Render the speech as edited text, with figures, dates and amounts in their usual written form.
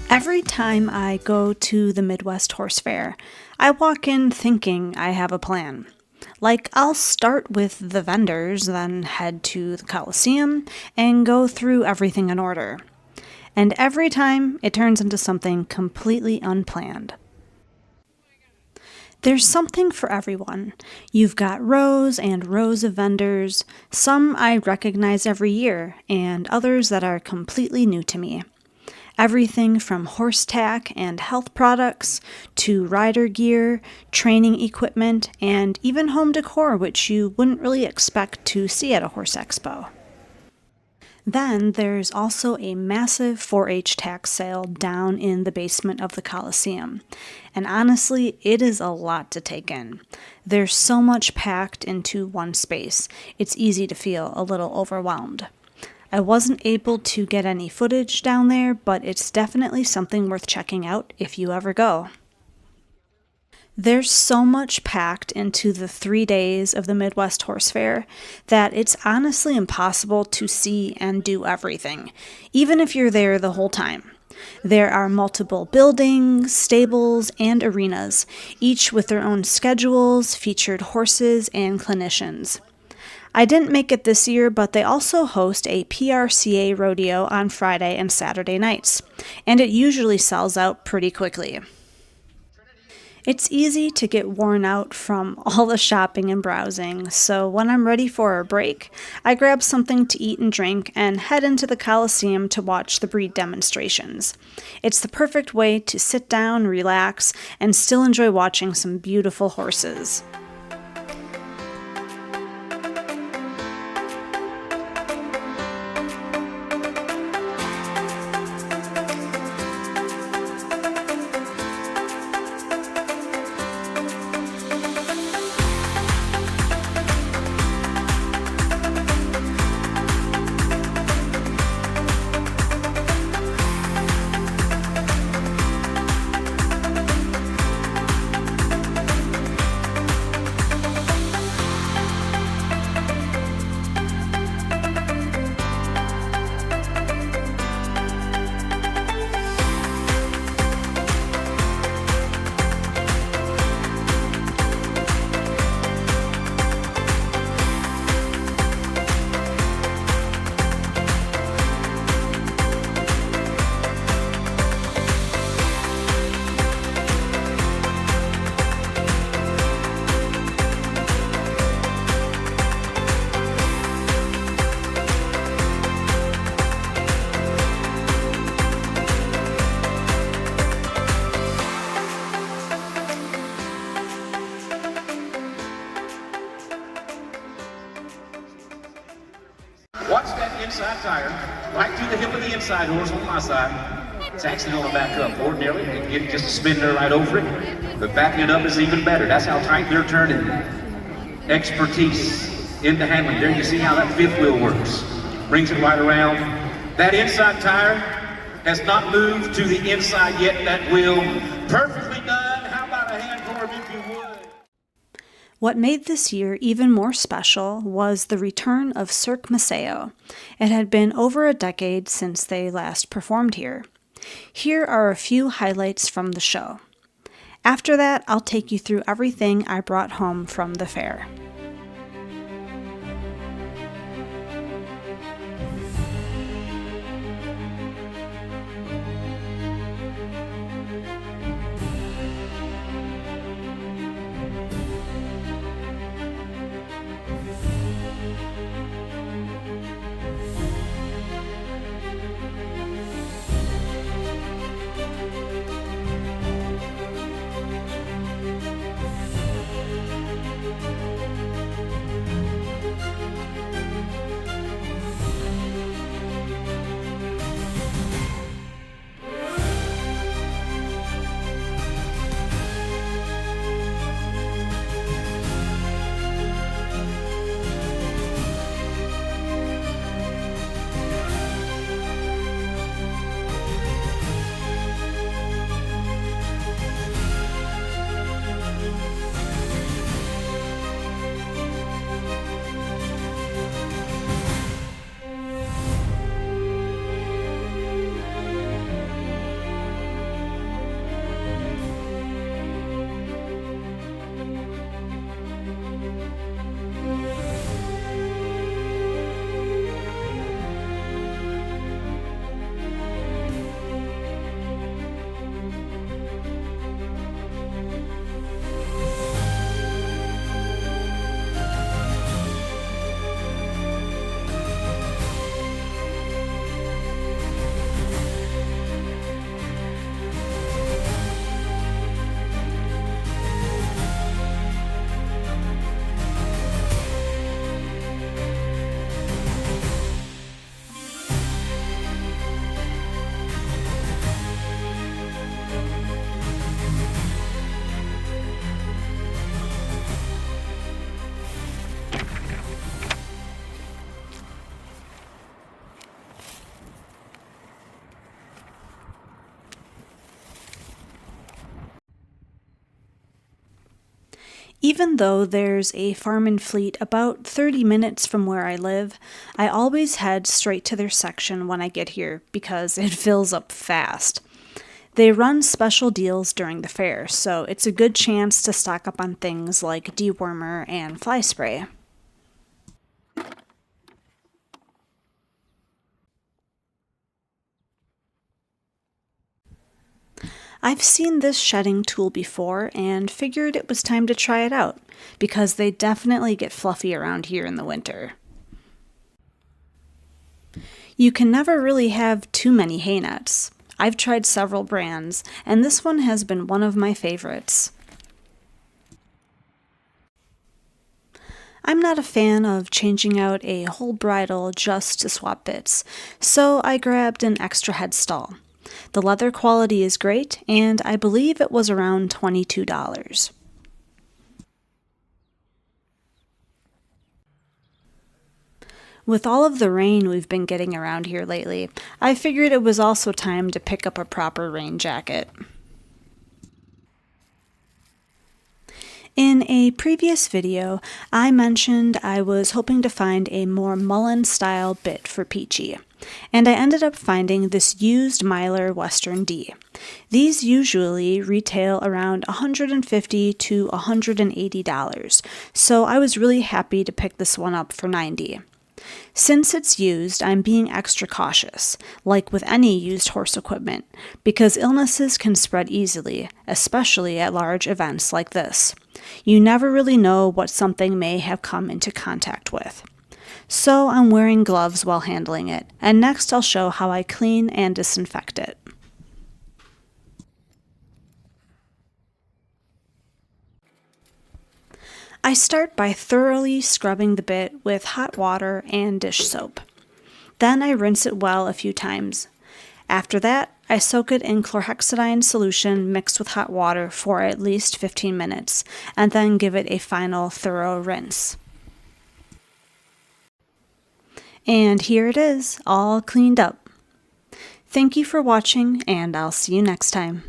Every time I go to the Midwest Horse Fair, I walk in thinking I have a plan. Like, I'll start with the vendors, then head to the Coliseum, and go through everything in order. And every time, it turns into something completely unplanned. There's something for everyone. You've got rows and rows of vendors, some I recognize every year, and others that are completely new to me. Everything from horse tack and health products to rider gear, training equipment, and even home decor, which you wouldn't really expect to see at a horse expo. Then there's also a massive 4-H tack sale down in the basement of the Coliseum. And honestly, it is a lot to take in. There's so much packed into one space, it's easy to feel a little overwhelmed. I wasn't able to get any footage down there, but it's definitely something worth checking out if you ever go. There's so much packed into the 3 days of the Midwest Horse Fair that it's honestly impossible to see and do everything, even if you're there the whole time. There are multiple buildings, stables, and arenas, each with their own schedules, featured horses, and clinicians. I didn't make it this year, but they also host a PRCA rodeo on Friday and Saturday nights, and it usually sells out pretty quickly. It's easy to get worn out from all the shopping and browsing, so when I'm ready for a break, I grab something to eat and drink and head into the Coliseum to watch the breed demonstrations. It's the perfect way to sit down, relax, and still enjoy watching some beautiful horses. Watch that inside tire, right through the hip of the inside horse on my side. It's actually going to back up. Ordinarily, you can get just a spin there right over it, but backing it up is even better. That's how tight they're turning. Expertise into handling. There you see how that fifth wheel works. Brings it right around. That inside tire has not moved to the inside yet. That wheel, perfectly done. How about a hand for him if you would? What made this year even more special was the return of Cirque Ma'ceo. It had been over a decade since they last performed here. Here are a few highlights from the show. After that, I'll take you through everything I brought home from the fair. Even though there's a farm and fleet about 30 minutes from where I live, I always head straight to their section when I get here because it fills up fast. They run special deals during the fair, so it's a good chance to stock up on things like dewormer and fly spray. I've seen this shedding tool before and figured it was time to try it out, because they definitely get fluffy around here in the winter. You can never really have too many hay nets. I've tried several brands, and this one has been one of my favorites. I'm not a fan of changing out a whole bridle just to swap bits, so I grabbed an extra head stall. The leather quality is great, and I believe it was around $22. With all of the rain we've been getting around here lately, I figured it was also time to pick up a proper rain jacket. In a previous video, I mentioned I was hoping to find a more Mullen-style bit for Peachy, and I ended up finding this used Myler Western D. These usually retail around $150 to $180, so I was really happy to pick this one up for $90. Since it's used, I'm being extra cautious, like with any used horse equipment, because illnesses can spread easily, especially at large events like this. You never really know what something may have come into contact with. So I'm wearing gloves while handling it, and next I'll show how I clean and disinfect it. I start by thoroughly scrubbing the bit with hot water and dish soap. Then I rinse it well a few times. After that, I soak it in chlorhexidine solution mixed with hot water for at least 15 minutes, and then give it a final thorough rinse. And here it is, all cleaned up. Thank you for watching, and I'll see you next time.